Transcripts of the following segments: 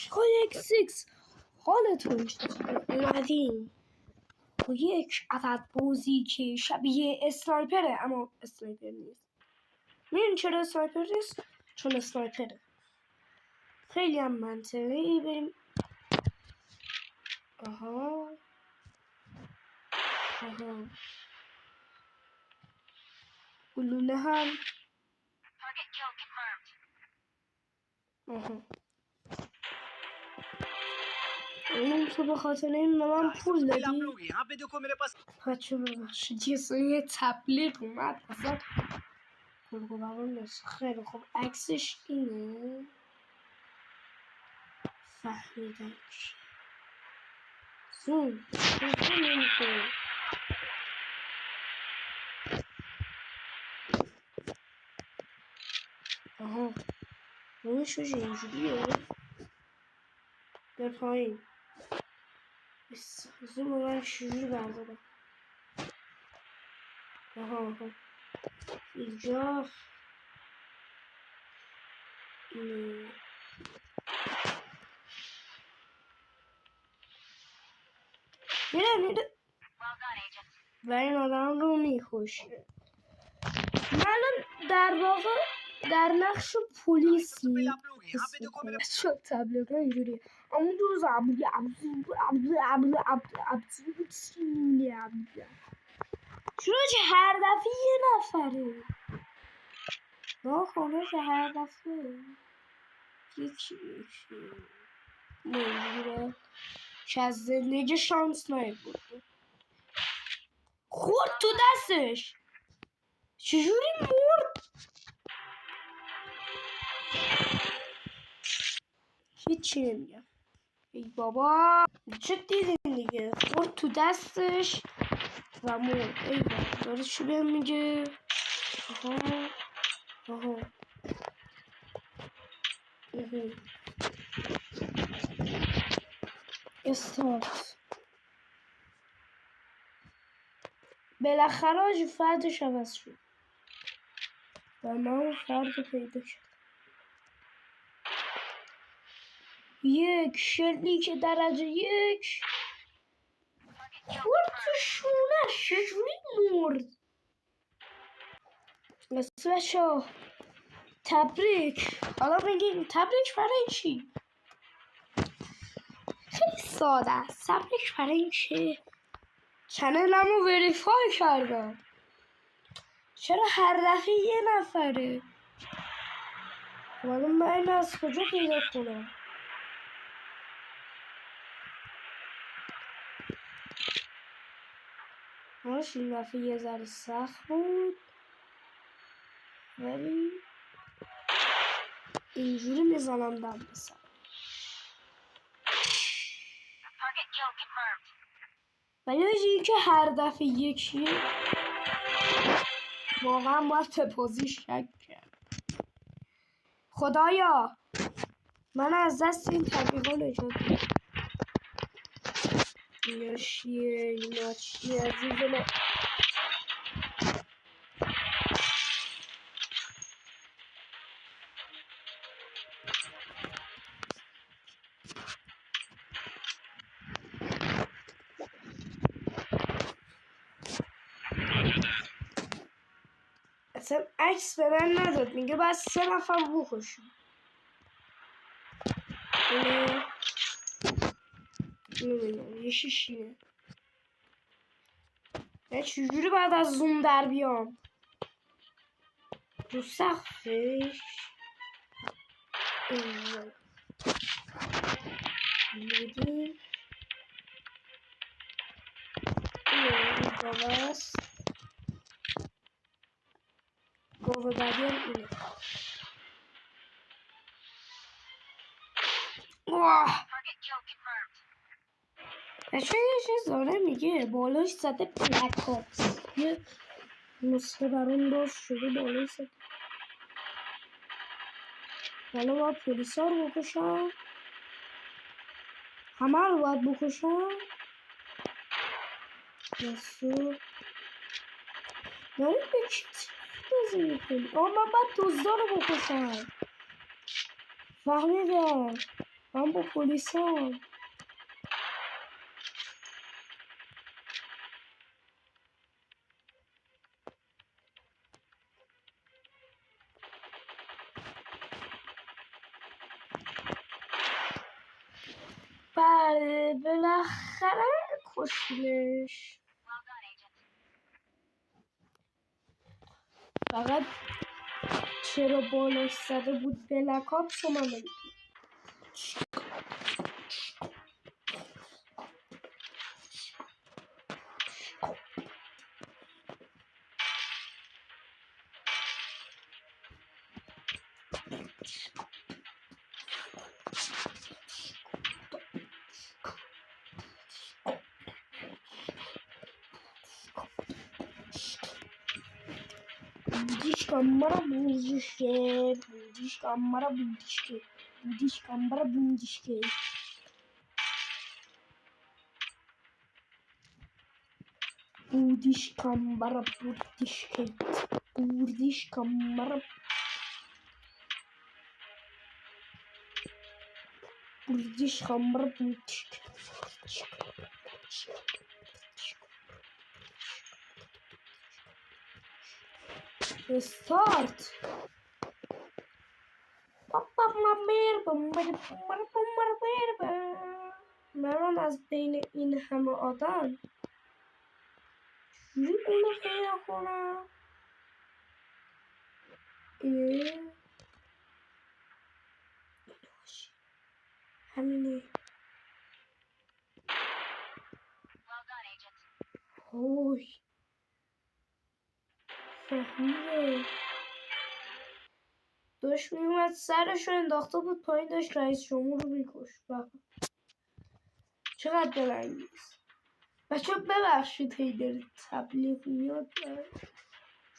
عشقای اکسیکس حالتون چطوره؟ اومدیم با یک عدد بازی که شبیه اسنایپره اما اسنایپر نیست. میدونی چرا اسنایپر نیست؟ چون اسنایپره. خیلی هم منطقی. بریم. آها گلوله هم اون تو به خاطر این من پول دادی؟ بچه ببخشید یه تبلیغ اومد اصلا گرگوبران نیست. خیلی خوب عکسش اینه. فهمیدم چی زوم نمیکنه. آها روش اینجوریه. بر پایین زوم رو من شجوری بردارم. آها اینجا اینه. میره و این آدم رو میکشه. من الان در واقع در نقش پلیسی شد. تبلیغ اینجوری اون روز چرا چه هر دفعه یه نفره ناخونه که هر دفعه یکی میگیره که از زندگی شانس نبود خورد تو دستش. چجوری مرد؟ هیچی نمیگم. ای بابا چه دیدین دیگه؟ خورد تو دستش و مرد. ای بابا داره چی بهم میگه؟ آها استارت. بالاخره آجی فردش عوض شد و من فرد پیدا شد. یک شلیک درجه یک خورد تو شونش. چجوری مرد؟ بچه ها تبریک. حالا بگیم تبریک برای چی؟ خیلی ساده است. تبریک برای این که چنلمو وریفای کردم. چرا هر دفعه یه نفره؟ حالا من این از کجا پیدا کنم؟ ماش این دفعه یه ذره سخت بود ولی اینجوری میزنم دم بسن. ولی این که هر دفعه یکی واقعا باید تپازی شک کرد. خدایا من از دست این تبلیغا نجات بده. اینا چیه عزیز من؟ اصلا عکس به من نداد. میگه باید 3 نفر بکشیم. نمیدونم یه شیشینه. من چجوری بعد از زوم در بیام؟ رو سقفش میدیم این گاوه است. گاوه بعدی هم اینه. بچه یه چیز داره میگه بالاش زده پلکات. یه نسخه برام باز شده بالاش زده. حالا باید پولیس ها رو بکشم. همه رو باید بکشم. یسو داری به چی بازی میکنی؟ من باید دزدا رو بکشم. فهمیدم من با پلیسام. بله بالاخره کشتیمش. فقط چرا بالاش زده بود بلک آپس رو من نمی‌دونم. Budiška mara budiške, budiška mara budiške, budiška mara budiške. Budiška mara budiške, budiška mara budiška mara budiške. Start. من از بین این همه آدم چجوری اونو پیدا کنم؟ همینه. هوی فهمیده. داشت میومد سرش رو انداخته بود پایین، داشت رئیس جمهور رو میکشت. چقدر دلانگیز. بچه ببخشید هی دارید تبلیغ میاد،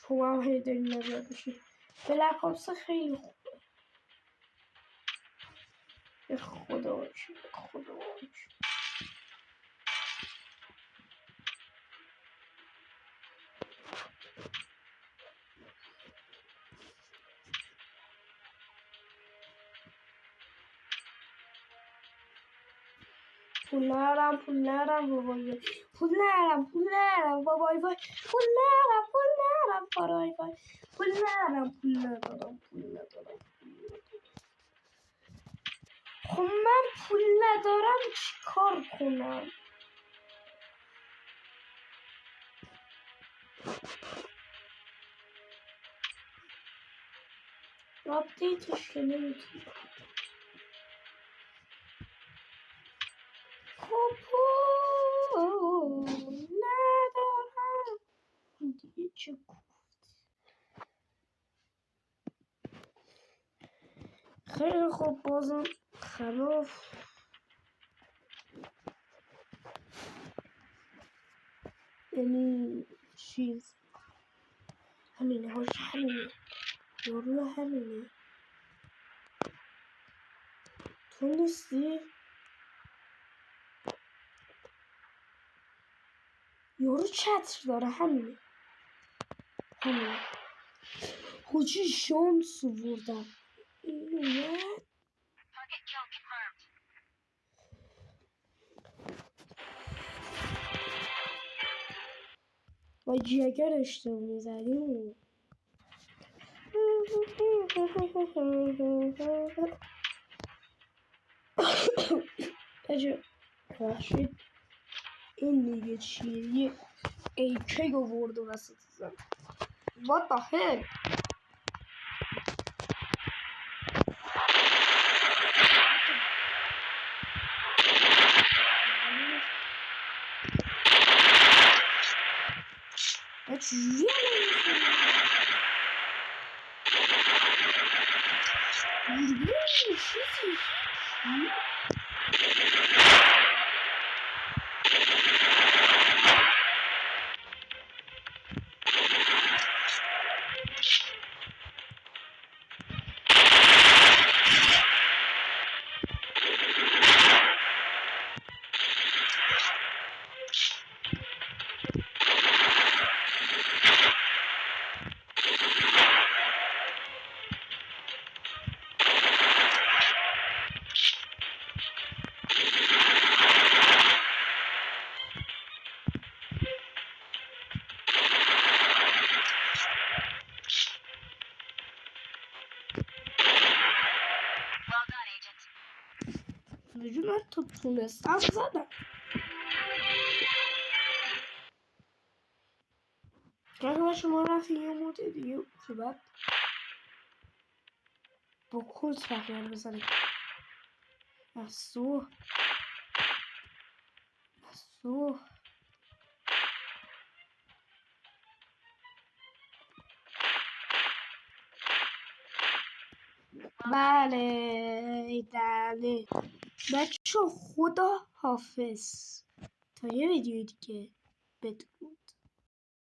شما هم هی دارید نظر بشید. بلک آپس خیلی خوبه. به خدا باشید، به خدا باشید. پولارم بابای، پولارم بابای وای، پولارم برای وای، پول ندارم. خب من پول ندارم چیکار کنم؟ آپدیتش که نمیتونم. خب پول ندارم دیگه چه گفت. خیلی خوب بازم خلاف. یعنی چیز همینه هاش، همینه یارو، همینه. تو نیستی؟ یارو چتر داره، همینه. حاجی شانس آوردم. اینو با جگر اشتباه میزدیم. بچه بخشید این دیگه چیه؟ یه ایکی آورد و وسط زن. What the hell؟ چجوری وجود من تونستم زدم. اگه شما رفتین یه مود دیگه که بعد با کلت بقیه رو بزنیم. مسو بله بچه خدا حافظ تا یه ویدیو دیگه بدرود.